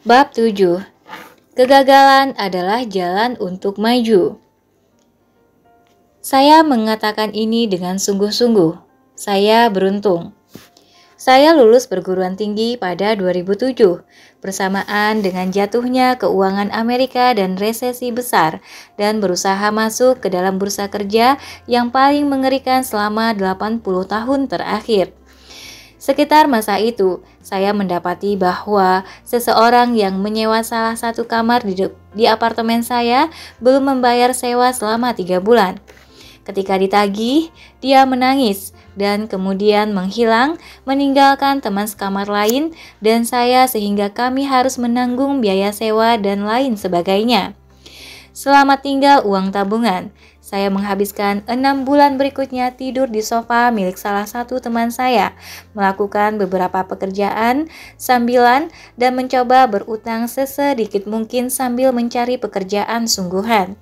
Bab 7. Kegagalan adalah jalan untuk maju. Saya mengatakan ini dengan sungguh-sungguh. Saya beruntung. Saya lulus perguruan tinggi pada 2007, bersamaan dengan jatuhnya keuangan Amerika dan resesi besar, dan berusaha masuk ke dalam bursa kerja yang paling mengerikan selama 80 tahun terakhir. Sekitar masa itu, saya mendapati bahwa seseorang yang menyewa salah satu kamar di apartemen saya belum membayar sewa selama 3 bulan. Ketika ditagih, dia menangis dan kemudian menghilang, meninggalkan teman sekamar lain dan saya sehingga kami harus menanggung biaya sewa dan lain sebagainya. Selama tinggal uang tabungan, saya menghabiskan 6 bulan berikutnya tidur di sofa milik salah satu teman saya, melakukan beberapa pekerjaan sambilan dan mencoba berutang sesedikit mungkin sambil mencari pekerjaan sungguhan.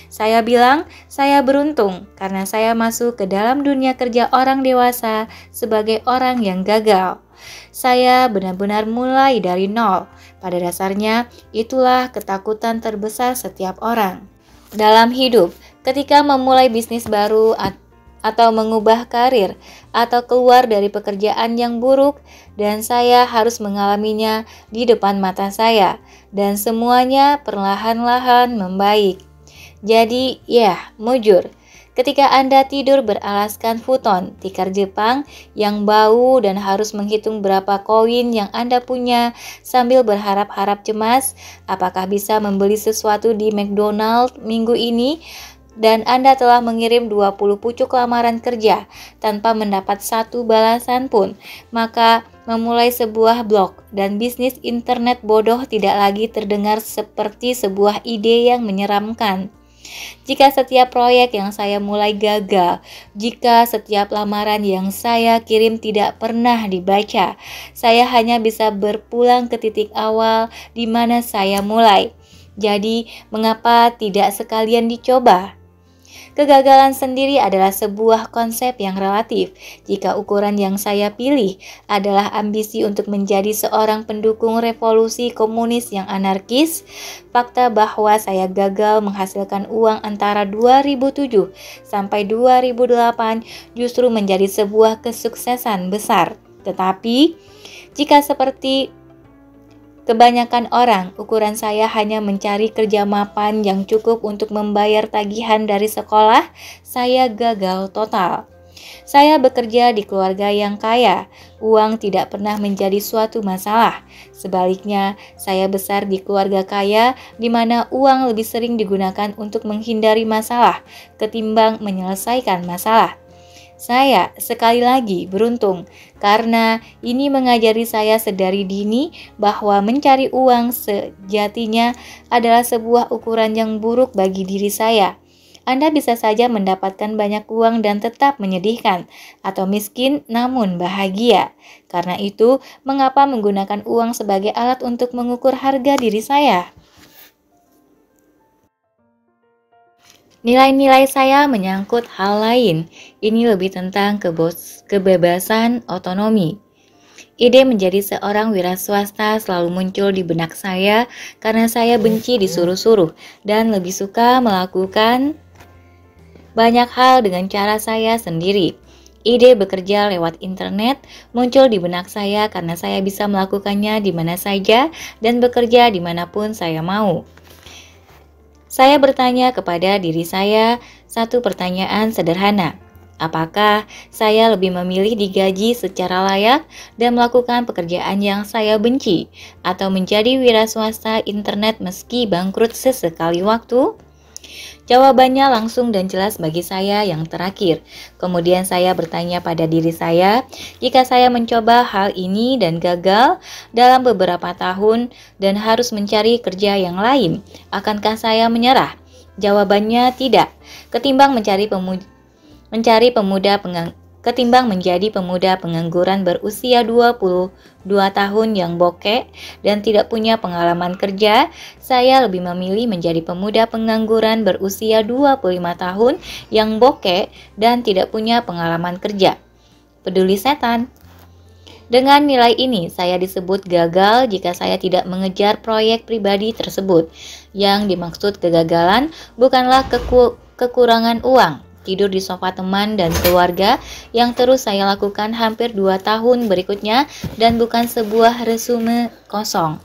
Saya bilang saya beruntung karena saya masuk ke dalam dunia kerja orang dewasa sebagai orang yang gagal. Saya benar-benar mulai dari nol. Pada dasarnya, itulah ketakutan terbesar setiap orang dalam hidup. Ketika memulai bisnis baru atau mengubah karir atau keluar dari pekerjaan yang buruk, dan saya harus mengalaminya di depan mata saya, dan semuanya perlahan-lahan membaik. Jadi, ya, mujur. Ketika Anda tidur beralaskan futon tikar Jepang yang bau dan harus menghitung berapa koin yang Anda punya sambil berharap-harap cemas apakah bisa membeli sesuatu di McDonald minggu ini, dan Anda telah mengirim 20 pucuk lamaran kerja tanpa mendapat satu balasan pun, maka memulai sebuah blog dan bisnis internet bodoh tidak lagi terdengar seperti sebuah ide yang menyeramkan. Jika setiap proyek yang saya mulai gagal, jika setiap lamaran yang saya kirim tidak pernah dibaca, saya hanya bisa berpulang ke titik awal di mana saya mulai. Jadi, mengapa tidak sekalian dicoba? Kegagalan sendiri adalah sebuah konsep yang relatif. Jika ukuran yang saya pilih adalah ambisi untuk menjadi seorang pendukung revolusi komunis yang anarkis, fakta bahwa saya gagal menghasilkan uang antara 2007 sampai 2008 justru menjadi sebuah kesuksesan besar. Tetapi, jika seperti kebanyakan orang, ukuran saya hanya mencari kerja mapan yang cukup untuk membayar tagihan dari sekolah, saya gagal total. Saya bekerja di keluarga yang kaya, uang tidak pernah menjadi suatu masalah. Sebaliknya, saya besar di keluarga kaya di mana uang lebih sering digunakan untuk menghindari masalah ketimbang menyelesaikan masalah. Saya sekali lagi beruntung karena ini mengajari saya sedari dini bahwa mencari uang sejatinya adalah sebuah ukuran yang buruk bagi diri saya. Anda bisa saja mendapatkan banyak uang dan tetap menyedihkan, atau miskin namun bahagia. Karena itu, mengapa menggunakan uang sebagai alat untuk mengukur harga diri saya? Nilai-nilai saya menyangkut hal lain. Ini lebih tentang kebebasan otonomi. Ide menjadi seorang wira swasta selalu muncul di benak saya karena saya benci disuruh-suruh dan lebih suka melakukan banyak hal dengan cara saya sendiri. Ide bekerja lewat internet muncul di benak saya karena saya bisa melakukannya di mana saja dan bekerja dimanapun saya mau. Saya bertanya kepada diri saya satu pertanyaan sederhana. Apakah saya lebih memilih digaji secara layak dan melakukan pekerjaan yang saya benci, atau menjadi wira swasta internet meski bangkrut sesekali waktu? Jawabannya langsung dan jelas bagi saya yang terakhir. Kemudian saya bertanya pada diri saya, jika saya mencoba hal ini dan gagal dalam beberapa tahun dan harus mencari kerja yang lain, akankah saya menyerah? Jawabannya tidak. Ketimbang menjadi pemuda pengangguran berusia 22 tahun yang bokek dan tidak punya pengalaman kerja, saya lebih memilih menjadi pemuda pengangguran berusia 25 tahun yang bokek dan tidak punya pengalaman kerja. Peduli setan. Dengan nilai ini, saya disebut gagal jika saya tidak mengejar proyek pribadi tersebut. Yang dimaksud kegagalan bukanlah kekurangan uang, tidur di sofa teman dan keluarga yang terus saya lakukan hampir 2 tahun berikutnya, dan bukan sebuah resume kosong.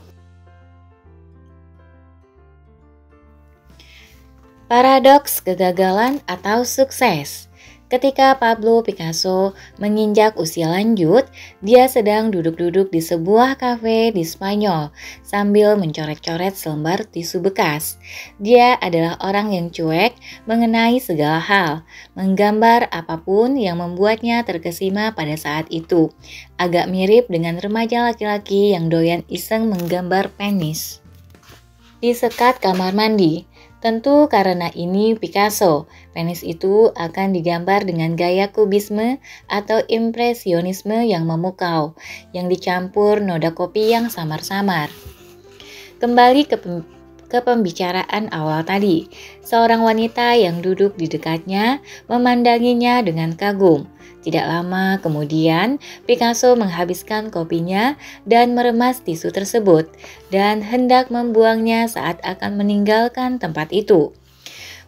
Paradoks kegagalan atau sukses. Ketika Pablo Picasso menginjak usia lanjut, dia sedang duduk-duduk di sebuah kafe di Spanyol sambil mencoret-coret selembar tisu bekas. Dia adalah orang yang cuek mengenai segala hal, menggambar apapun yang membuatnya terkesima pada saat itu. Agak mirip dengan remaja laki-laki yang doyan iseng menggambar penis di sekat kamar mandi. Tentu karena ini Picasso, penis itu akan digambar dengan gaya kubisme atau impresionisme yang memukau, yang dicampur noda kopi yang samar-samar. Kembali ke pembicaraan awal tadi, seorang wanita yang duduk di dekatnya memandanginya dengan kagum. Tidak lama kemudian, Picasso menghabiskan kopinya dan meremas tisu tersebut dan hendak membuangnya saat akan meninggalkan tempat itu.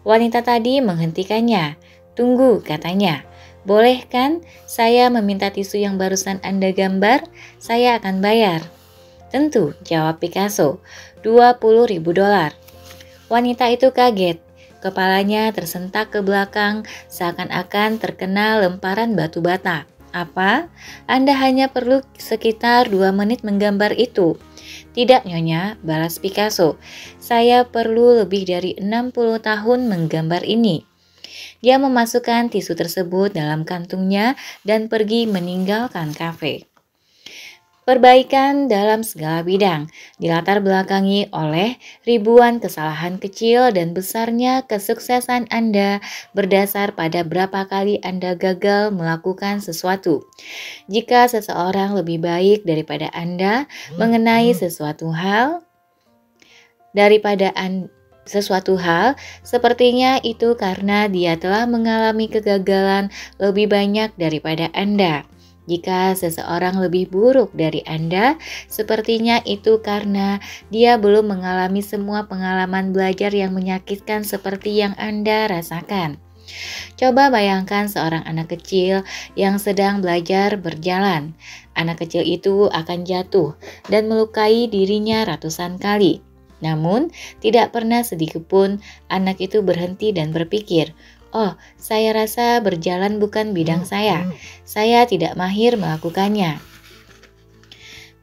Wanita tadi menghentikannya. "Tunggu," katanya. "Boleh kan saya meminta tisu yang barusan Anda gambar? Saya akan bayar." "Tentu," jawab Picasso, $20.000. Wanita itu kaget. Kepalanya tersentak ke belakang seakan-akan terkena lemparan batu bata. "Apa? Anda hanya perlu sekitar 2 menit menggambar itu?" "Tidak, Nyonya," balas Picasso. "Saya perlu lebih dari 60 tahun menggambar ini." Dia memasukkan tisu tersebut dalam kantungnya dan pergi meninggalkan kafe. Perbaikan dalam segala bidang dilatar belakangi oleh ribuan kesalahan kecil dan besarnya kesuksesan Anda berdasar pada berapa kali Anda gagal melakukan sesuatu. Jika seseorang lebih baik daripada Anda mengenai sesuatu hal, sepertinya itu karena dia telah mengalami kegagalan lebih banyak daripada Anda. Jika seseorang lebih buruk dari Anda, sepertinya itu karena dia belum mengalami semua pengalaman belajar yang menyakitkan seperti yang Anda rasakan. Coba bayangkan seorang anak kecil yang sedang belajar berjalan. Anak kecil itu akan jatuh dan melukai dirinya ratusan kali. Namun, tidak pernah sedikitpun anak itu berhenti dan berpikir, "Oh, saya rasa berjalan bukan bidang saya. Saya tidak mahir melakukannya."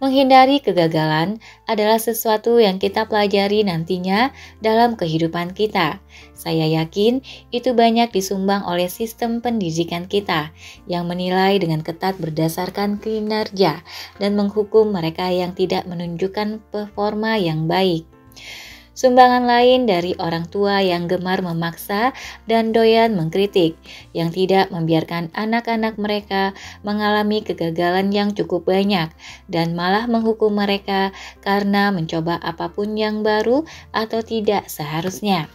Menghindari kegagalan adalah sesuatu yang kita pelajari nantinya dalam kehidupan kita. Saya yakin itu banyak disumbang oleh sistem pendidikan kita yang menilai dengan ketat berdasarkan kinerja dan menghukum mereka yang tidak menunjukkan performa yang baik. Sumbangan lain dari orang tua yang gemar memaksa dan doyan mengkritik, yang tidak membiarkan anak-anak mereka mengalami kegagalan yang cukup banyak, dan malah menghukum mereka karena mencoba apapun yang baru atau tidak seharusnya.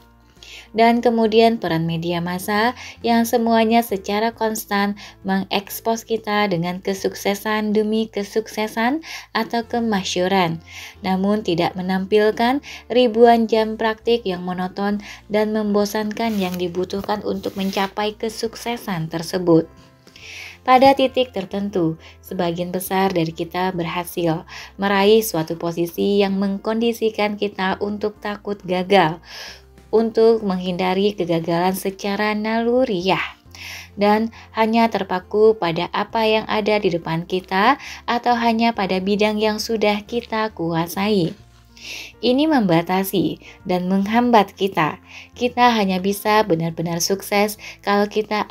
Dan kemudian peran media massa yang semuanya secara konstan mengekspos kita dengan kesuksesan demi kesuksesan atau kemasyhuran, namun tidak menampilkan ribuan jam praktik yang monoton dan membosankan yang dibutuhkan untuk mencapai kesuksesan tersebut. Pada titik tertentu, sebagian besar dari kita berhasil meraih suatu posisi yang mengkondisikan kita untuk takut gagal, untuk menghindari kegagalan secara naluriah, dan hanya terpaku pada apa yang ada di depan kita atau hanya pada bidang yang sudah kita kuasai. Ini membatasi dan menghambat kita. Kita hanya bisa benar-benar sukses kalau kita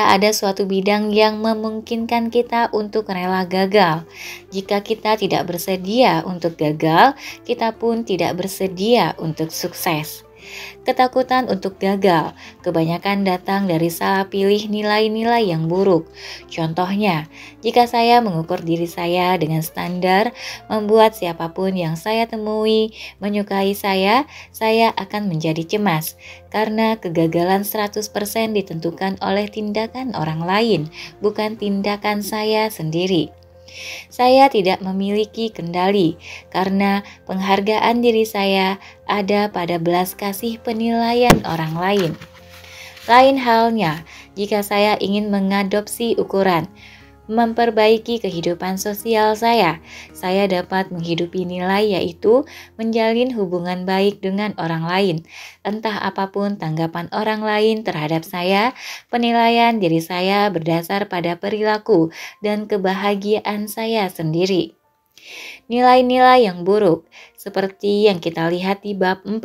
ada suatu bidang yang memungkinkan kita untuk rela gagal. Jika kita tidak bersedia untuk gagal, kita pun tidak bersedia untuk sukses. Ketakutan untuk gagal kebanyakan datang dari salah pilih nilai-nilai yang buruk. Contohnya, jika saya mengukur diri saya dengan standar membuat siapapun yang saya temui menyukai saya akan menjadi cemas karena kegagalan 100% ditentukan oleh tindakan orang lain, bukan tindakan saya sendiri. Saya tidak memiliki kendali karena penghargaan diri saya ada pada belas kasih penilaian orang lain. Lain halnya, jika saya ingin mengadopsi ukuran memperbaiki kehidupan sosial saya dapat menghidupi nilai yaitu menjalin hubungan baik dengan orang lain. Entah apapun tanggapan orang lain terhadap saya, penilaian diri saya berdasar pada perilaku dan kebahagiaan saya sendiri. Nilai-nilai yang buruk, seperti yang kita lihat di bab 4,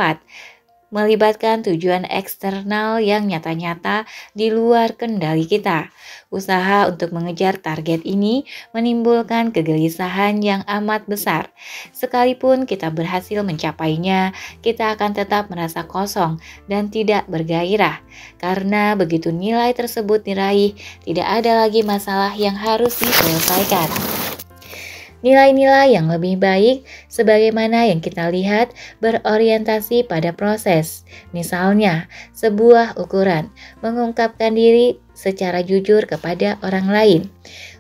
melibatkan tujuan eksternal yang nyata-nyata di luar kendali kita. Usaha untuk mengejar target ini menimbulkan kegelisahan yang amat besar. Sekalipun kita berhasil mencapainya, kita akan tetap merasa kosong dan tidak bergairah. Karena begitu nilai tersebut diraih, tidak ada lagi masalah yang harus diselesaikan. Nilai-nilai yang lebih baik, sebagaimana yang kita lihat, berorientasi pada proses. Misalnya, sebuah ukuran, mengungkapkan diri secara jujur kepada orang lain.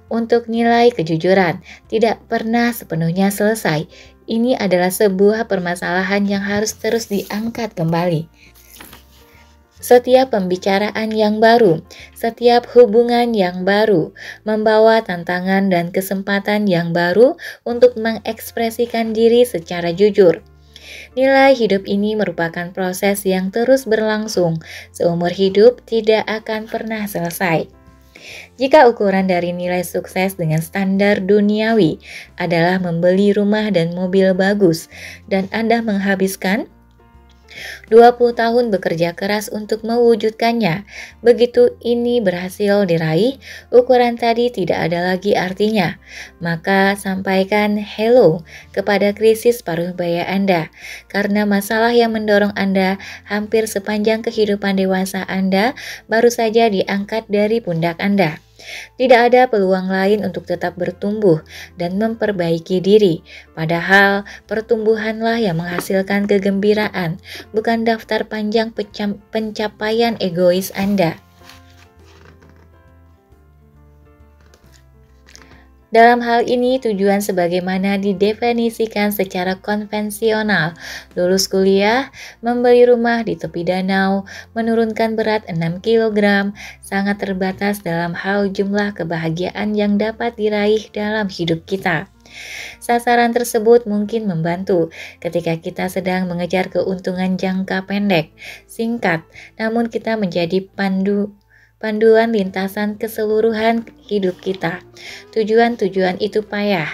Untuk nilai kejujuran, tidak pernah sepenuhnya selesai. Ini adalah sebuah permasalahan yang harus terus diangkat kembali. Setiap pembicaraan yang baru, setiap hubungan yang baru, membawa tantangan dan kesempatan yang baru untuk mengekspresikan diri secara jujur. Nilai hidup ini merupakan proses yang terus berlangsung, seumur hidup tidak akan pernah selesai. Jika ukuran dari nilai sukses dengan standar duniawi adalah membeli rumah dan mobil bagus, dan Anda menghabiskan 20 tahun bekerja keras untuk mewujudkannya. Begitu ini berhasil diraih, ukuran tadi tidak ada lagi artinya. Maka sampaikan hello kepada krisis paruh baya Anda, karena masalah yang mendorong Anda hampir sepanjang kehidupan dewasa Anda baru saja diangkat dari pundak Anda. Tidak ada peluang lain untuk tetap bertumbuh dan memperbaiki diri. Padahal pertumbuhanlah yang menghasilkan kegembiraan, bukan daftar panjang pencapaian egois Anda. Dalam hal ini, tujuan sebagaimana didefinisikan secara konvensional, lulus kuliah, membeli rumah di tepi danau, menurunkan berat 6 kg, sangat terbatas dalam hal jumlah kebahagiaan yang dapat diraih dalam hidup kita. Sasaran tersebut mungkin membantu ketika kita sedang mengejar keuntungan jangka pendek, singkat, namun kita menjadi panduan lintasan keseluruhan hidup kita. Tujuan-tujuan itu payah.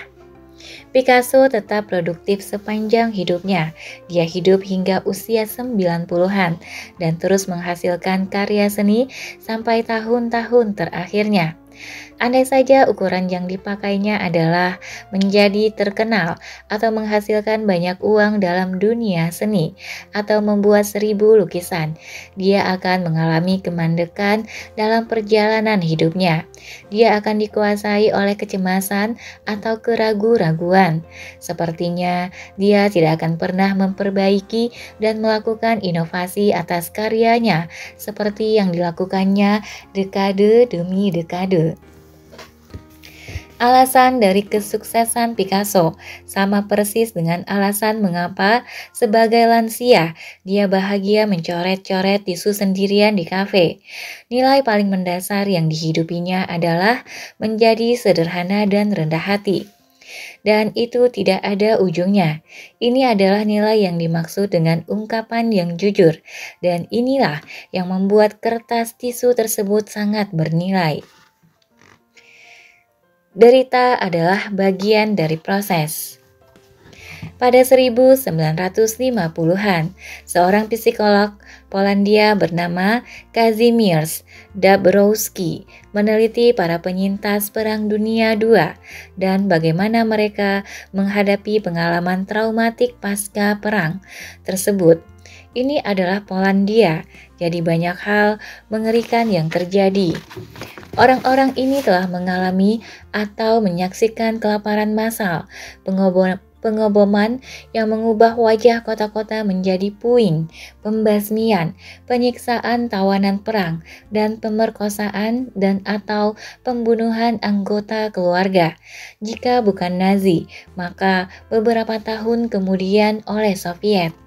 Picasso tetap produktif sepanjang hidupnya. Dia hidup hingga usia 90-an dan terus menghasilkan karya seni sampai tahun-tahun terakhirnya. Andai saja ukuran yang dipakainya adalah menjadi terkenal atau menghasilkan banyak uang dalam dunia seni atau membuat 1000 lukisan, dia akan mengalami kemandekan dalam perjalanan hidupnya. Dia akan dikuasai oleh kecemasan atau keraguan-raguan. Sepertinya dia tidak akan pernah memperbaiki dan melakukan inovasi atas karyanya seperti yang dilakukannya dekade demi dekade. Alasan dari kesuksesan Picasso sama persis dengan alasan mengapa sebagai lansia dia bahagia mencoret-coret tisu sendirian di kafe. Nilai paling mendasar yang dihidupinya adalah menjadi sederhana dan rendah hati. Dan itu tidak ada ujungnya. Ini adalah nilai yang dimaksud dengan ungkapan yang jujur. Dan inilah yang membuat kertas tisu tersebut sangat bernilai. Derita adalah bagian dari proses. Pada 1950-an, seorang psikolog Polandia bernama Kazimierz Dabrowski meneliti para penyintas Perang Dunia II dan bagaimana mereka menghadapi pengalaman traumatik pasca perang tersebut. Ini adalah Polandia, jadi banyak hal mengerikan yang terjadi. Orang-orang ini telah mengalami atau menyaksikan kelaparan massal, pengoboman yang mengubah wajah kota-kota menjadi puing, pembasmian, penyiksaan tawanan perang, dan pemerkosaan dan atau pembunuhan anggota keluarga. Jika bukan Nazi, maka beberapa tahun kemudian oleh Soviet.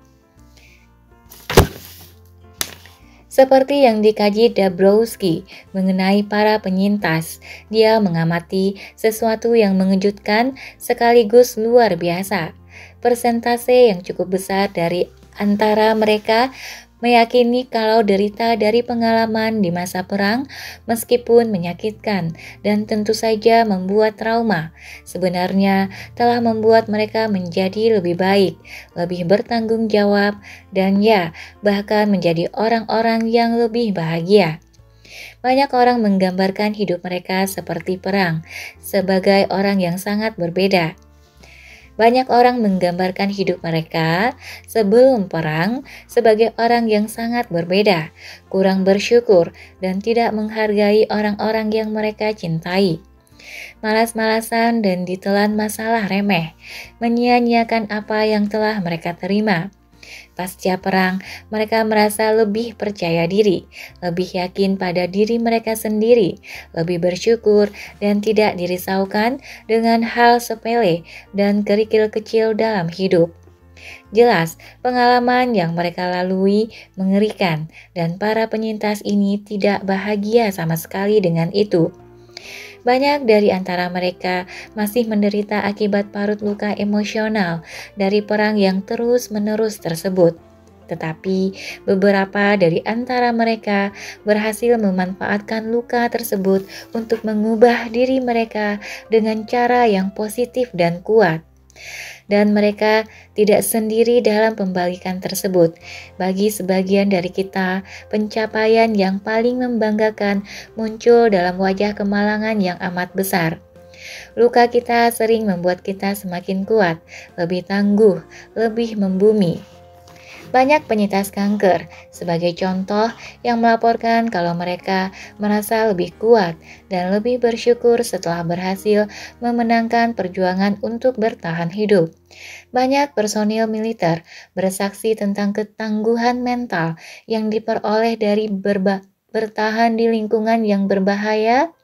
Seperti yang dikaji Dabrowski mengenai para penyintas, dia mengamati sesuatu yang mengejutkan sekaligus luar biasa. Persentase yang cukup besar dari antara mereka meyakini kalau derita dari pengalaman di masa perang, meskipun menyakitkan dan tentu saja membuat trauma, sebenarnya telah membuat mereka menjadi lebih baik, lebih bertanggung jawab, dan bahkan menjadi orang-orang yang lebih bahagia. Banyak orang menggambarkan hidup mereka seperti perang, sebagai orang yang sangat berbeda. Banyak orang menggambarkan hidup mereka sebelum perang sebagai orang yang sangat berbeda, kurang bersyukur, dan tidak menghargai orang-orang yang mereka cintai. Malas-malasan dan ditelan masalah remeh, menyia-nyiakan apa yang telah mereka terima. Pasca perang, mereka merasa lebih percaya diri, lebih yakin pada diri mereka sendiri, lebih bersyukur dan tidak dirisaukan dengan hal sepele dan kerikil kecil dalam hidup. Jelas, pengalaman yang mereka lalui mengerikan dan para penyintas ini tidak bahagia sama sekali dengan itu. Banyak dari antara mereka masih menderita akibat parut luka emosional dari perang yang terus-menerus tersebut. Tetapi beberapa dari antara mereka berhasil memanfaatkan luka tersebut untuk mengubah diri mereka dengan cara yang positif dan kuat. Dan mereka tidak sendiri dalam pembalikan tersebut. Bagi sebagian dari kita, pencapaian yang paling membanggakan muncul dalam wajah kemalangan yang amat besar. Luka kita sering membuat kita semakin kuat, lebih tangguh, lebih membumi. Banyak penyintas kanker, sebagai contoh, yang melaporkan kalau mereka merasa lebih kuat dan lebih bersyukur setelah berhasil memenangkan perjuangan untuk bertahan hidup. Banyak personil militer bersaksi tentang ketangguhan mental yang diperoleh dari bertahan di lingkungan yang berbahaya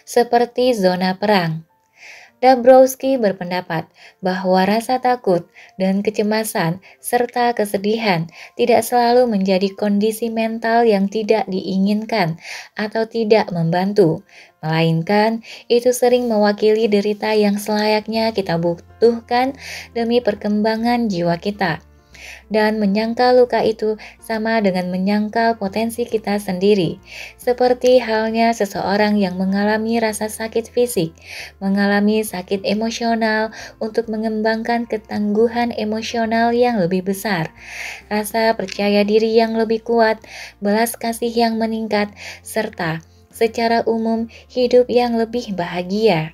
seperti zona perang. Dabrowski berpendapat bahwa rasa takut dan kecemasan serta kesedihan tidak selalu menjadi kondisi mental yang tidak diinginkan atau tidak membantu, melainkan itu sering mewakili derita yang selayaknya kita butuhkan demi perkembangan jiwa kita. Dan menyangkal luka itu sama dengan menyangkal potensi kita sendiri. Seperti halnya seseorang yang mengalami rasa sakit fisik, mengalami sakit emosional untuk mengembangkan ketangguhan emosional yang lebih besar, rasa percaya diri yang lebih kuat, belas kasih yang meningkat, serta secara umum hidup yang lebih bahagia.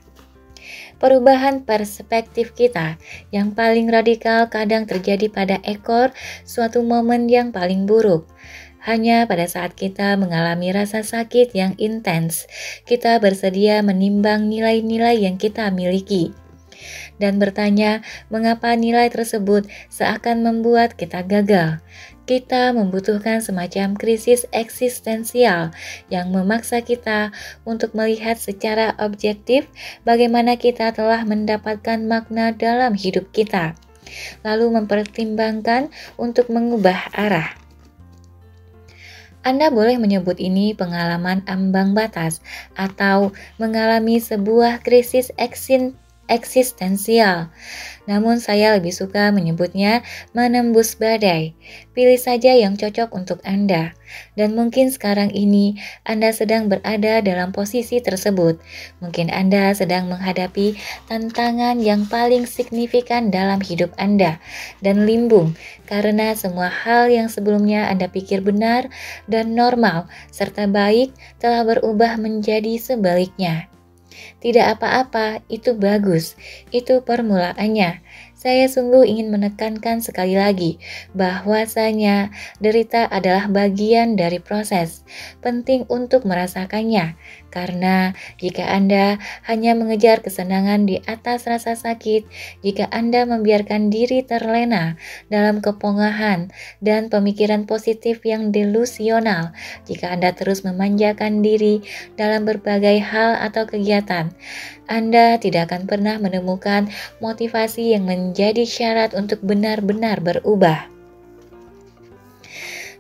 Perubahan perspektif kita yang paling radikal kadang terjadi pada ekor suatu momen yang paling buruk. Hanya pada saat kita mengalami rasa sakit yang intens, kita bersedia menimbang nilai-nilai yang kita miliki dan bertanya mengapa nilai tersebut seakan membuat kita gagal. Kita membutuhkan semacam krisis eksistensial yang memaksa kita untuk melihat secara objektif bagaimana kita telah mendapatkan makna dalam hidup kita, lalu mempertimbangkan untuk mengubah arah. Anda boleh menyebut ini pengalaman ambang batas atau mengalami sebuah krisis eksistensial. Namun saya lebih suka menyebutnya menembus badai. Pilih saja yang cocok untuk Anda. Dan mungkin sekarang ini Anda sedang berada dalam posisi tersebut. Mungkin Anda sedang menghadapi tantangan yang paling signifikan dalam hidup Anda dan limbung karena semua hal yang sebelumnya Anda pikir benar dan normal serta baik telah berubah menjadi sebaliknya. Tidak apa-apa, itu bagus, itu permulaannya. Saya sungguh ingin menekankan sekali lagi bahwasanya derita adalah bagian dari proses. Penting untuk merasakannya, karena jika Anda hanya mengejar kesenangan di atas rasa sakit, jika Anda membiarkan diri terlena dalam kepongahan dan pemikiran positif yang delusional, jika Anda terus memanjakan diri dalam berbagai hal atau kegiatan, Anda tidak akan pernah menemukan motivasi yang menjadi syarat untuk benar-benar berubah.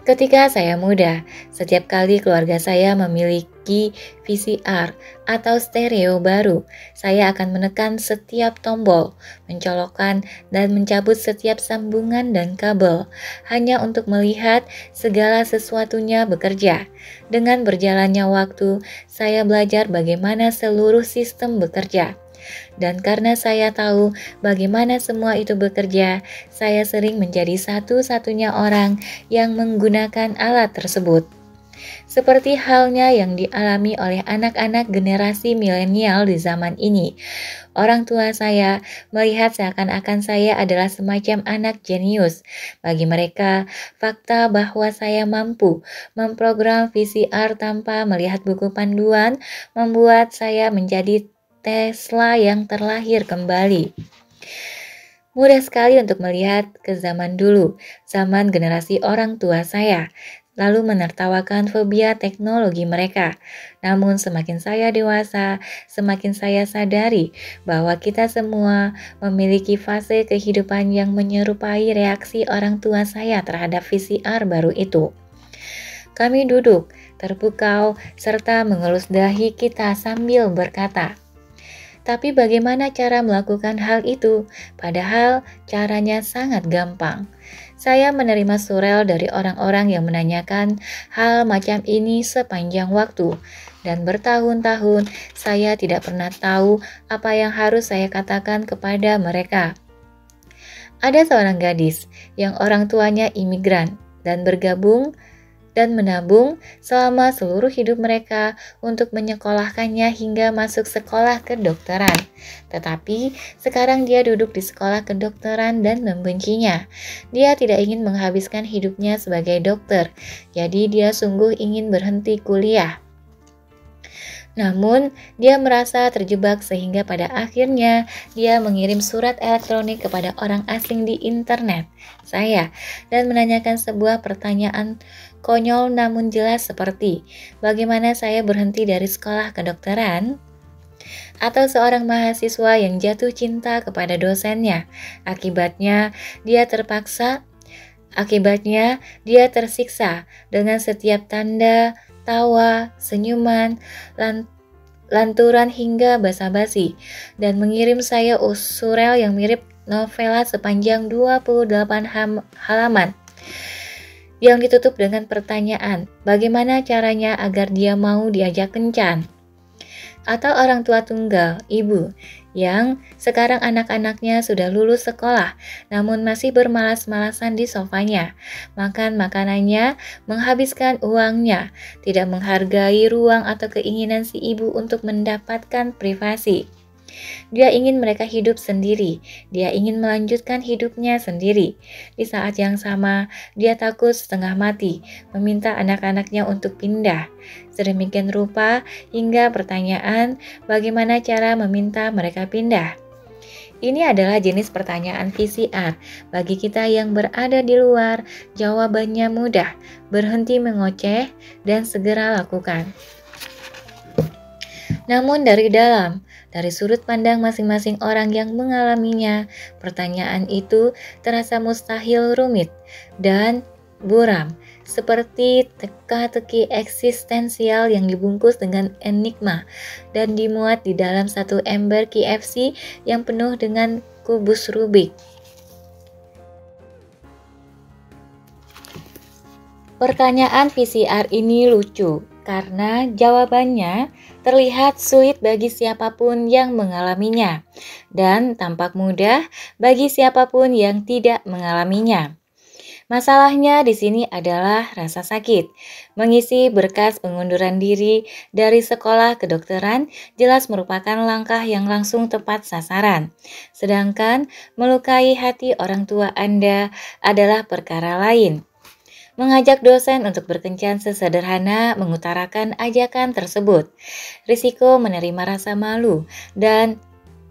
Ketika saya muda, setiap kali keluarga saya memiliki VCR atau stereo baru, saya akan menekan setiap tombol, mencolokkan dan mencabut setiap sambungan dan kabel, hanya untuk melihat segala sesuatunya bekerja. Dengan berjalannya waktu, saya belajar bagaimana seluruh sistem bekerja. Dan karena saya tahu bagaimana semua itu bekerja, saya sering menjadi satu-satunya orang yang menggunakan alat tersebut. Seperti halnya yang dialami oleh anak-anak generasi milenial di zaman ini. Orang tua saya melihat seakan-akan saya adalah semacam anak jenius. Bagi mereka, fakta bahwa saya mampu memprogram VCR tanpa melihat buku panduan membuat saya menjadi Tesla yang terlahir kembali. Mudah sekali untuk melihat ke zaman dulu, zaman generasi orang tua saya, lalu menertawakan fobia teknologi mereka. Namun semakin saya dewasa, semakin saya sadari bahwa kita semua memiliki fase kehidupan yang menyerupai reaksi orang tua saya terhadap VCR baru itu. Kami duduk, terpukau, serta mengelus dahi kita sambil berkata, "Tapi bagaimana cara melakukan hal itu? Padahal caranya sangat gampang." Saya menerima surel dari orang-orang yang menanyakan hal macam ini sepanjang waktu. Dan bertahun-tahun saya tidak pernah tahu apa yang harus saya katakan kepada mereka. Ada seorang gadis yang orang tuanya imigran dan menabung selama seluruh hidup mereka untuk menyekolahkannya hingga masuk sekolah kedokteran. Tetapi sekarang dia duduk di sekolah kedokteran dan membencinya. Dia tidak ingin menghabiskan hidupnya sebagai dokter, jadi dia sungguh ingin berhenti kuliah. Namun, dia merasa terjebak sehingga pada akhirnya dia mengirim surat elektronik kepada orang asing di internet, saya, dan menanyakan sebuah pertanyaan konyol namun jelas seperti, bagaimana saya berhenti dari sekolah kedokteran? Atau seorang mahasiswa yang jatuh cinta kepada dosennya. Akibatnya, dia tersiksa dengan setiap tanda tawa, senyuman, lanturan hingga basa-basi, dan mengirim saya surel yang mirip novela sepanjang 28 halaman yang ditutup dengan pertanyaan, bagaimana caranya agar dia mau diajak kencan? Atau orang tua tunggal, ibu, yang sekarang anak-anaknya sudah lulus sekolah, namun masih bermalas-malasan di sofanya, makan makanannya, menghabiskan uangnya, tidak menghargai ruang atau keinginan si ibu untuk mendapatkan privasi. Dia ingin mereka hidup sendiri, dia ingin melanjutkan hidupnya sendiri. Di saat yang sama, dia takut setengah mati, meminta anak-anaknya untuk pindah. Sedemikian rupa hingga pertanyaan, bagaimana cara meminta mereka pindah? Ini adalah jenis pertanyaan VCR. Bagi kita yang berada di luar, jawabannya mudah, berhenti mengoceh dan segera lakukan. Namun dari dalam, dari sudut pandang masing-masing orang yang mengalaminya, pertanyaan itu terasa mustahil, rumit, dan buram, seperti teka-teki eksistensial yang dibungkus dengan enigma dan dimuat di dalam satu ember KFC yang penuh dengan kubus Rubik. Pertanyaan VCR ini lucu karena jawabannya terlihat sulit bagi siapapun yang mengalaminya dan tampak mudah bagi siapapun yang tidak mengalaminya. Masalahnya di sini adalah rasa sakit. Mengisi berkas pengunduran diri dari sekolah kedokteran jelas merupakan langkah yang langsung tepat sasaran. Sedangkan melukai hati orang tua Anda adalah perkara lain. Mengajak dosen untuk berkencan sesederhana mengutarakan ajakan tersebut. Risiko menerima rasa malu dan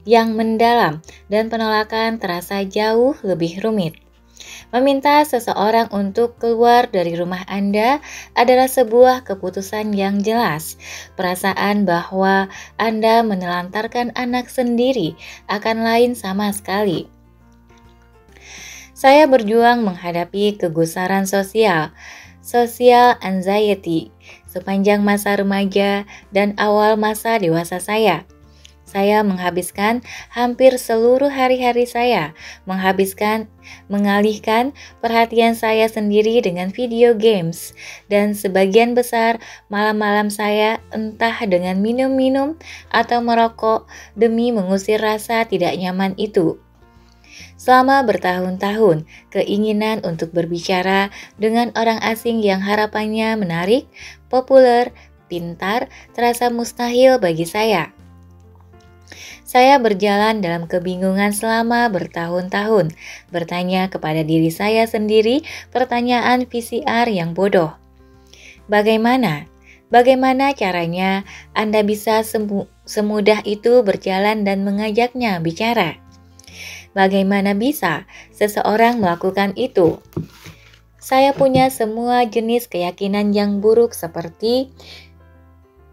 yang mendalam dan penolakan terasa jauh lebih rumit. Meminta seseorang untuk keluar dari rumah Anda adalah sebuah keputusan yang jelas. Perasaan bahwa Anda menelantarkan anak sendiri akan lain sama sekali. Saya berjuang menghadapi kegusaran social anxiety, sepanjang masa remaja dan awal masa dewasa saya. Saya menghabiskan hampir seluruh hari-hari saya, mengalihkan perhatian saya sendiri dengan video games, dan sebagian besar malam-malam saya entah dengan minum-minum atau merokok demi mengusir rasa tidak nyaman itu. Selama bertahun-tahun, keinginan untuk berbicara dengan orang asing yang harapannya menarik, populer, pintar, terasa mustahil bagi saya. Saya berjalan dalam kebingungan selama bertahun-tahun, bertanya kepada diri saya sendiri pertanyaan PCR yang bodoh. Bagaimana caranya Anda bisa semudah itu berjalan dan mengajaknya bicara? Bagaimana bisa seseorang melakukan itu? Saya punya semua jenis keyakinan yang buruk seperti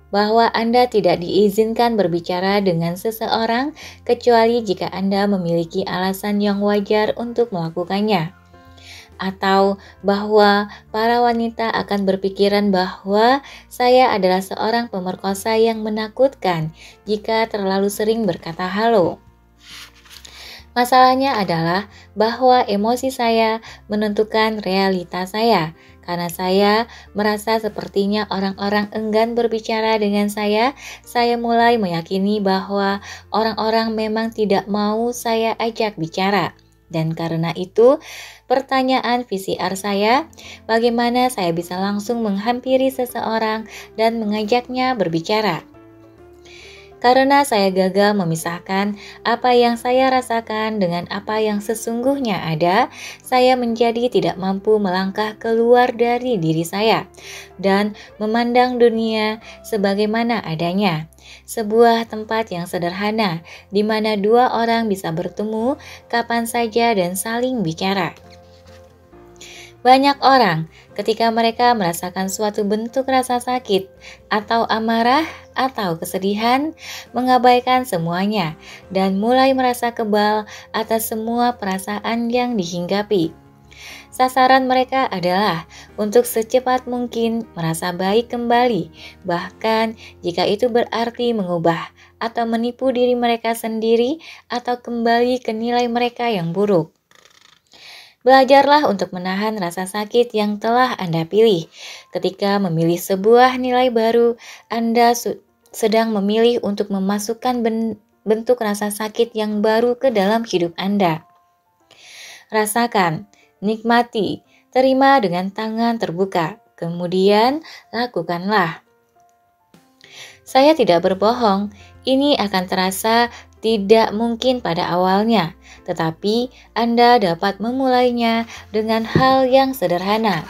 bahwa Anda tidak diizinkan berbicara dengan seseorang kecuali jika Anda memiliki alasan yang wajar untuk melakukannya. Atau bahwa para wanita akan berpikiran bahwa saya adalah seorang pemerkosa yang menakutkan jika terlalu sering berkata halo. Masalahnya adalah bahwa emosi saya menentukan realitas saya. Karena saya merasa sepertinya orang-orang enggan berbicara dengan saya mulai meyakini bahwa orang-orang memang tidak mau saya ajak bicara. Dan karena itu, pertanyaan PCR saya, bagaimana saya bisa langsung menghampiri seseorang dan mengajaknya berbicara? Karena saya gagal memisahkan apa yang saya rasakan dengan apa yang sesungguhnya ada, saya menjadi tidak mampu melangkah keluar dari diri saya dan memandang dunia sebagaimana adanya. Sebuah tempat yang sederhana di mana dua orang bisa bertemu kapan saja dan saling bicara. Banyak orang, ketika mereka merasakan suatu bentuk rasa sakit atau amarah atau kesedihan, mengabaikan semuanya dan mulai merasa kebal atas semua perasaan yang dihinggapi. Sasaran mereka adalah untuk secepat mungkin merasa baik kembali, bahkan jika itu berarti mengubah atau menipu diri mereka sendiri atau kembali ke nilai mereka yang buruk. Belajarlah untuk menahan rasa sakit yang telah Anda pilih. Ketika memilih sebuah nilai baru, Anda sedang memilih untuk memasukkan bentuk rasa sakit yang baru ke dalam hidup Anda. Rasakan, nikmati, terima dengan tangan terbuka, kemudian lakukanlah. Saya tidak berbohong, ini akan terasa tidak mungkin pada awalnya, tetapi Anda dapat memulainya dengan hal yang sederhana.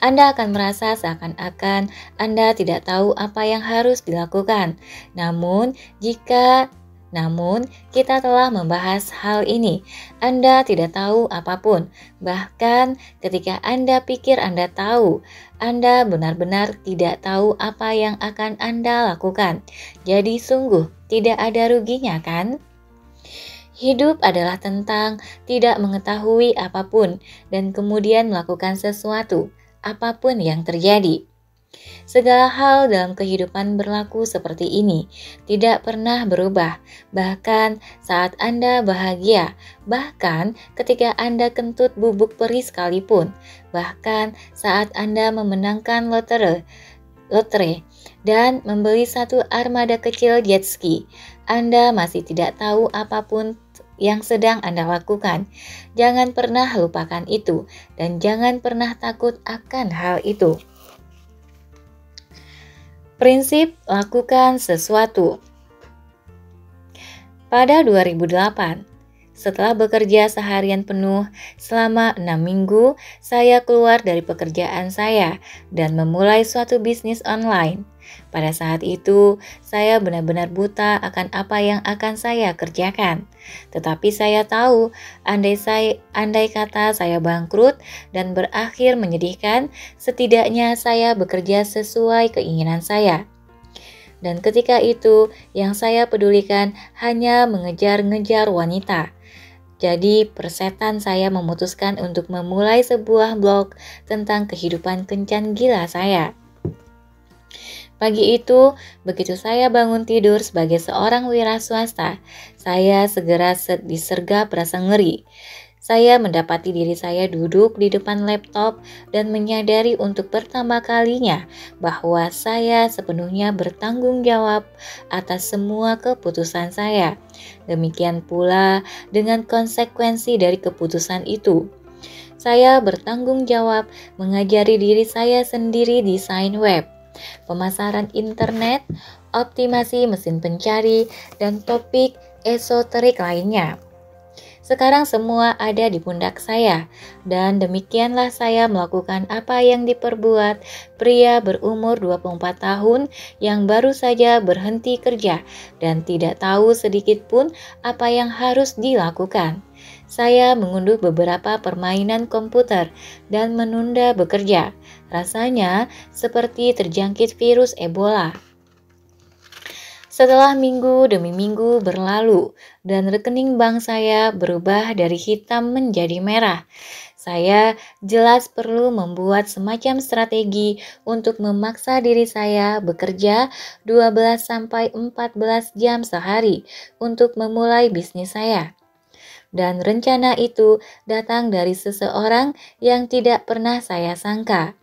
Anda akan merasa seakan-akan Anda tidak tahu apa yang harus dilakukan. Namun, kita telah membahas hal ini. Anda tidak tahu apapun. Bahkan ketika Anda pikir Anda tahu, Anda benar-benar tidak tahu apa yang akan Anda lakukan. Jadi sungguh tidak ada ruginya, kan? Hidup adalah tentang tidak mengetahui apapun dan kemudian melakukan sesuatu, apapun yang terjadi. Segala hal dalam kehidupan berlaku seperti ini, tidak pernah berubah, bahkan saat Anda bahagia, bahkan ketika Anda kentut bubuk peri sekalipun, bahkan saat Anda memenangkan lotre, dan membeli satu armada kecil jet ski, Anda masih tidak tahu apapun yang sedang Anda lakukan. Jangan pernah lupakan itu dan jangan pernah takut akan hal itu. Prinsip lakukan sesuatu. Pada 2008, setelah bekerja seharian penuh selama 6 minggu, saya keluar dari pekerjaan saya dan memulai suatu bisnis online. Pada saat itu, saya benar-benar buta akan apa yang akan saya kerjakan. Tetapi saya tahu, andai kata saya bangkrut dan berakhir menyedihkan, setidaknya saya bekerja sesuai keinginan saya. Dan ketika itu, yang saya pedulikan hanya mengejar-ngejar wanita. Jadi, persetan saya memutuskan untuk memulai sebuah blog tentang kehidupan kencan gila saya. Pagi itu, begitu saya bangun tidur sebagai seorang wira swasta, saya segera disergap rasa ngeri. Saya mendapati diri saya duduk di depan laptop dan menyadari untuk pertama kalinya bahwa saya sepenuhnya bertanggung jawab atas semua keputusan saya. Demikian pula dengan konsekuensi dari keputusan itu. Saya bertanggung jawab mengajari diri saya sendiri desain web, pemasaran internet, optimasi mesin pencari, dan topik esoterik lainnya. Sekarang semua ada di pundak saya, dan demikianlah saya melakukan apa yang diperbuat pria berumur 24 tahun yang baru saja berhenti kerja dan tidak tahu sedikit pun apa yang harus dilakukan. Saya mengunduh beberapa permainan komputer dan menunda bekerja. Rasanya seperti terjangkit virus Ebola. Setelah minggu demi minggu berlalu dan rekening bank saya berubah dari hitam menjadi merah, saya jelas perlu membuat semacam strategi untuk memaksa diri saya bekerja 12-14 jam sehari untuk memulai bisnis saya. Dan rencana itu datang dari seseorang yang tidak pernah saya sangka.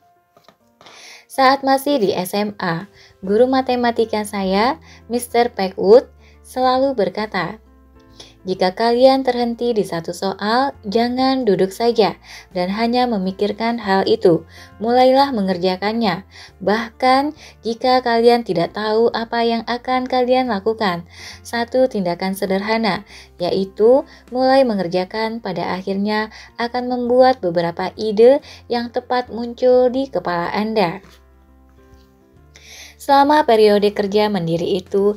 Saat masih di SMA, guru matematika saya, Mr. Packwood, selalu berkata, "Jika kalian terhenti di satu soal, jangan duduk saja dan hanya memikirkan hal itu. Mulailah mengerjakannya. Bahkan jika kalian tidak tahu apa yang akan kalian lakukan, satu tindakan sederhana, yaitu mulai mengerjakan pada akhirnya akan membuat beberapa ide yang tepat muncul di kepala Anda." Selama periode kerja mandiri itu,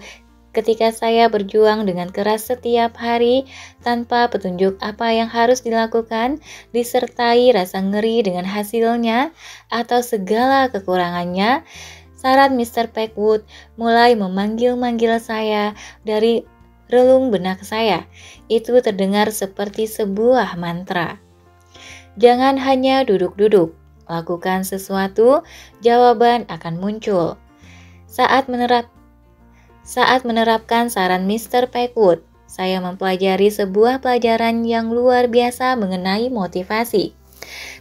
ketika saya berjuang dengan keras setiap hari tanpa petunjuk apa yang harus dilakukan, disertai rasa ngeri dengan hasilnya atau segala kekurangannya, saran Mr. Packwood mulai memanggil-manggil saya dari relung benak saya. Itu terdengar seperti sebuah mantra. Jangan hanya duduk-duduk, lakukan sesuatu, jawaban akan muncul. Saat menerapkan saran Mr. Packwood, saya mempelajari sebuah pelajaran yang luar biasa mengenai motivasi.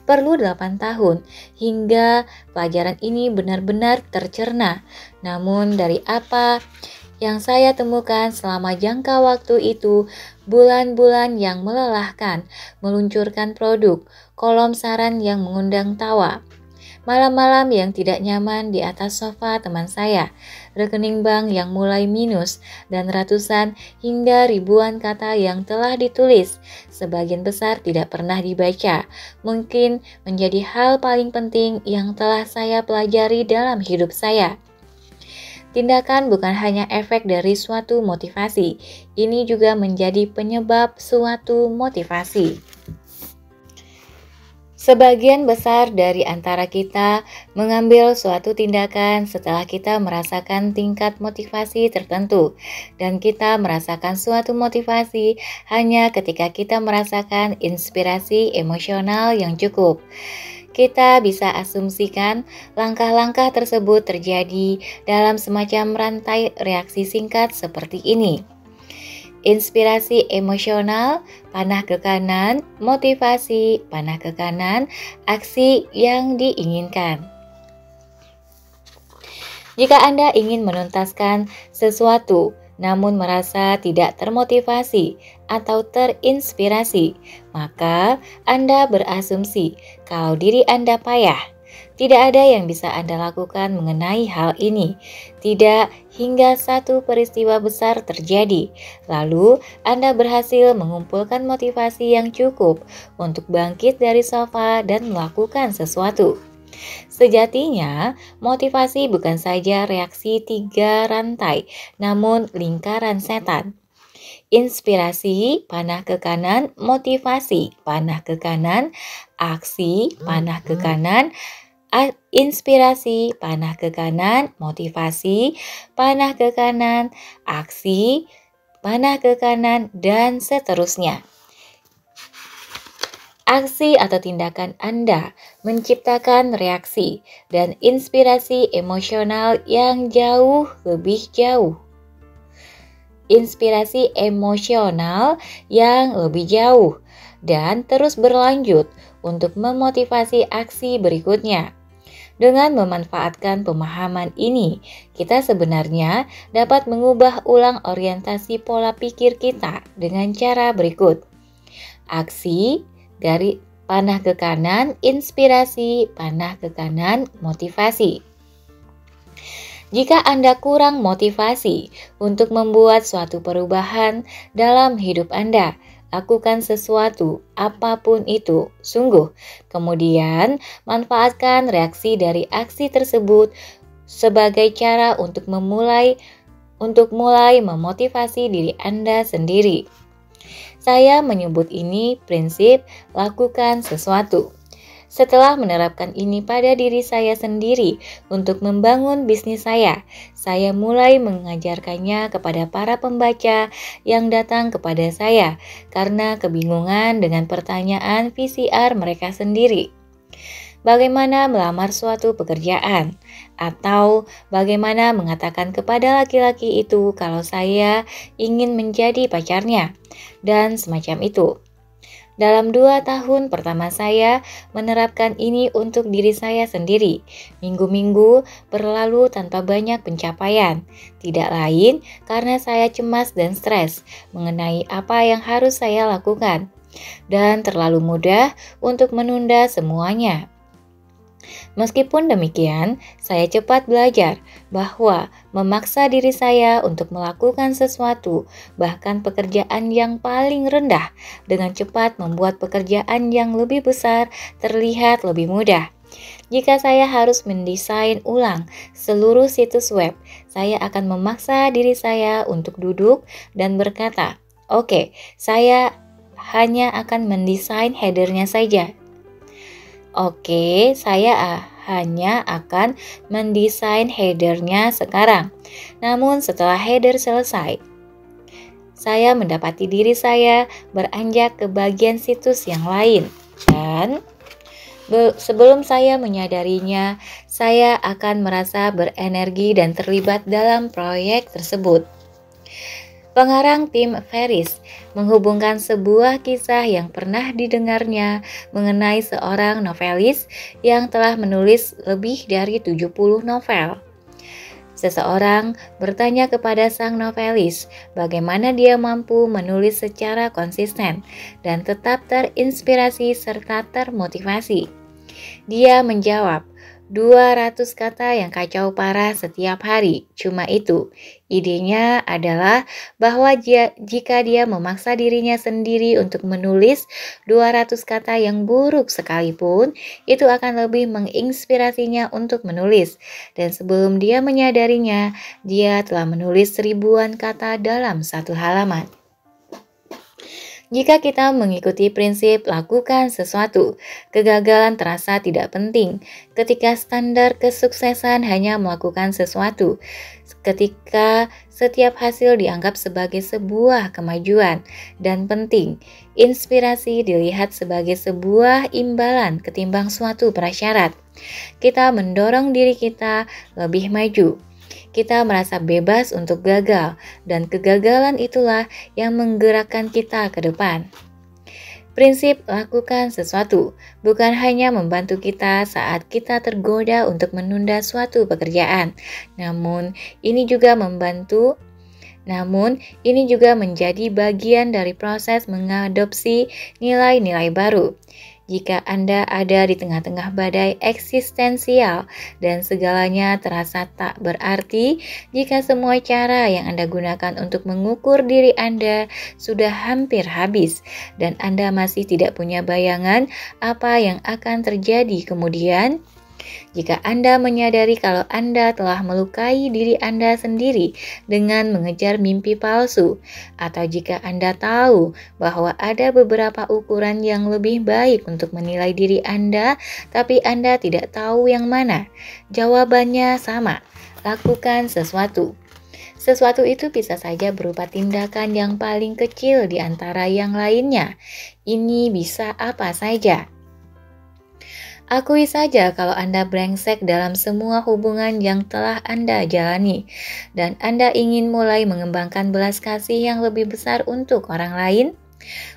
Perlu 8 tahun hingga pelajaran ini benar-benar tercerna. Namun dari apa yang saya temukan selama jangka waktu itu, bulan-bulan yang melelahkan, meluncurkan produk, kolom saran yang mengundang tawa, malam-malam yang tidak nyaman di atas sofa teman saya, rekening bank yang mulai minus, dan ratusan hingga ribuan kata yang telah ditulis, sebagian besar tidak pernah dibaca, mungkin menjadi hal paling penting yang telah saya pelajari dalam hidup saya. Tindakan bukan hanya efek dari suatu motivasi, ini juga menjadi penyebab suatu motivasi. Sebagian besar dari antara kita mengambil suatu tindakan setelah kita merasakan tingkat motivasi tertentu, dan kita merasakan suatu motivasi hanya ketika kita merasakan inspirasi emosional yang cukup. Kita bisa asumsikan langkah-langkah tersebut terjadi dalam semacam rantai reaksi singkat seperti ini. Inspirasi emosional, panah ke kanan, motivasi, panah ke kanan, aksi yang diinginkan. Jika Anda ingin menuntaskan sesuatu, namun merasa tidak termotivasi atau terinspirasi, maka Anda berasumsi kalau diri Anda payah. Tidak ada yang bisa Anda lakukan mengenai hal ini, tidak hingga satu peristiwa besar terjadi. Lalu, Anda berhasil mengumpulkan motivasi yang cukup untuk bangkit dari sofa dan melakukan sesuatu. Sejatinya, motivasi bukan saja reaksi 3 rantai, namun lingkaran setan. Inspirasi, panah ke kanan, motivasi, panah ke kanan, aksi, panah ke kanan, inspirasi, panah ke kanan, motivasi, panah ke kanan, aksi, panah ke kanan, dan seterusnya. Aksi atau tindakan Anda menciptakan reaksi dan inspirasi emosional yang jauh lebih jauh. Inspirasi emosional yang lebih jauh dan terus berlanjut untuk memotivasi aksi berikutnya. Dengan memanfaatkan pemahaman ini, kita sebenarnya dapat mengubah ulang orientasi pola pikir kita dengan cara berikut. Aksi, garis panah ke kanan, inspirasi, panah ke kanan, motivasi. Jika Anda kurang motivasi untuk membuat suatu perubahan dalam hidup Anda, lakukan sesuatu, apapun itu, sungguh. Kemudian, manfaatkan reaksi dari aksi tersebut sebagai cara untuk mulai memotivasi diri Anda sendiri. Saya menyebut ini prinsip lakukan sesuatu. Setelah menerapkan ini pada diri saya sendiri untuk membangun bisnis saya mulai mengajarkannya kepada para pembaca yang datang kepada saya karena kebingungan dengan pertanyaan VCR mereka sendiri. Bagaimana melamar suatu pekerjaan? Atau bagaimana mengatakan kepada laki-laki itu kalau saya ingin menjadi pacarnya? Dan semacam itu. Dalam 2 tahun pertama saya menerapkan ini untuk diri saya sendiri. Minggu-minggu berlalu tanpa banyak pencapaian. Tidak lain karena saya cemas dan stres mengenai apa yang harus saya lakukan. Dan terlalu mudah untuk menunda semuanya. Meskipun demikian, saya cepat belajar bahwa memaksa diri saya untuk melakukan sesuatu, bahkan pekerjaan yang paling rendah, dengan cepat membuat pekerjaan yang lebih besar terlihat lebih mudah. Jika saya harus mendesain ulang seluruh situs web, saya akan memaksa diri saya untuk duduk dan berkata, "Oke, saya hanya akan mendesain headernya saja." Oke, saya hanya akan mendesain headernya sekarang. Namun setelah header selesai, saya mendapati diri saya beranjak ke bagian situs yang lain. Dan sebelum saya menyadarinya, saya akan merasa berenergi dan terlibat dalam proyek tersebut. Pengarang Tim Ferriss menghubungkan sebuah kisah yang pernah didengarnya mengenai seorang novelis yang telah menulis lebih dari 70 novel. Seseorang bertanya kepada sang novelis bagaimana dia mampu menulis secara konsisten dan tetap terinspirasi serta termotivasi. Dia menjawab, 200 kata yang kacau parah setiap hari, cuma itu. Idenya adalah bahwa jika dia memaksa dirinya sendiri untuk menulis 200 kata yang buruk sekalipun, itu akan lebih menginspirasinya untuk menulis. Dan sebelum dia menyadarinya, dia telah menulis ribuan kata dalam satu halaman. Jika kita mengikuti prinsip lakukan sesuatu, kegagalan terasa tidak penting. Ketika standar kesuksesan hanya melakukan sesuatu, ketika setiap hasil dianggap sebagai sebuah kemajuan dan penting, inspirasi dilihat sebagai sebuah imbalan ketimbang suatu prasyarat. Kita mendorong diri kita lebih maju. Kita merasa bebas untuk gagal, dan kegagalan itulah yang menggerakkan kita ke depan. Prinsip lakukan sesuatu bukan hanya membantu kita saat kita tergoda untuk menunda suatu pekerjaan, namun ini juga membantu Namun, ini juga menjadi bagian dari proses mengadopsi nilai-nilai baru. Jika Anda ada di tengah-tengah badai eksistensial dan segalanya terasa tak berarti, jika semua cara yang Anda gunakan untuk mengukur diri Anda sudah hampir habis dan Anda masih tidak punya bayangan apa yang akan terjadi kemudian, jika Anda menyadari kalau Anda telah melukai diri Anda sendiri dengan mengejar mimpi palsu, atau jika Anda tahu bahwa ada beberapa ukuran yang lebih baik untuk menilai diri Anda, tapi Anda tidak tahu yang mana, jawabannya sama: lakukan sesuatu. Sesuatu itu bisa saja berupa tindakan yang paling kecil di antara yang lainnya. Ini bisa apa saja. Akui saja kalau Anda brengsek dalam semua hubungan yang telah Anda jalani, dan Anda ingin mulai mengembangkan belas kasih yang lebih besar untuk orang lain.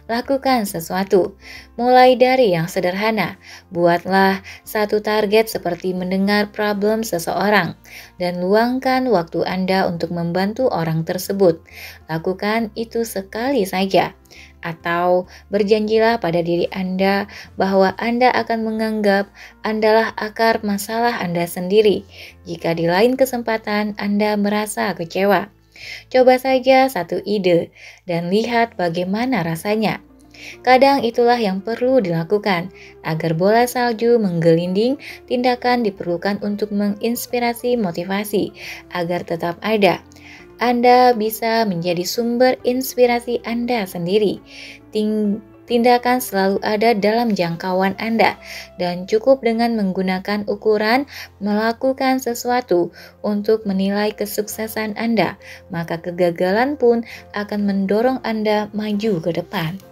Lakukan sesuatu, mulai dari yang sederhana. Buatlah satu target seperti mendengar problem seseorang, dan luangkan waktu Anda untuk membantu orang tersebut. Lakukan itu sekali saja. Atau berjanjilah pada diri Anda bahwa Anda akan menganggap Andalah akar masalah Anda sendiri jika di lain kesempatan Anda merasa kecewa. Coba saja satu ide dan lihat bagaimana rasanya. Kadang itulah yang perlu dilakukan agar bola salju menggelinding. Tindakan diperlukan untuk menginspirasi motivasi agar tetap ada. Anda bisa menjadi sumber inspirasi Anda sendiri. Tindakan selalu ada dalam jangkauan Anda, dan cukup dengan menggunakan ukuran melakukan sesuatu untuk menilai kesuksesan Anda, maka kegagalan pun akan mendorong Anda maju ke depan.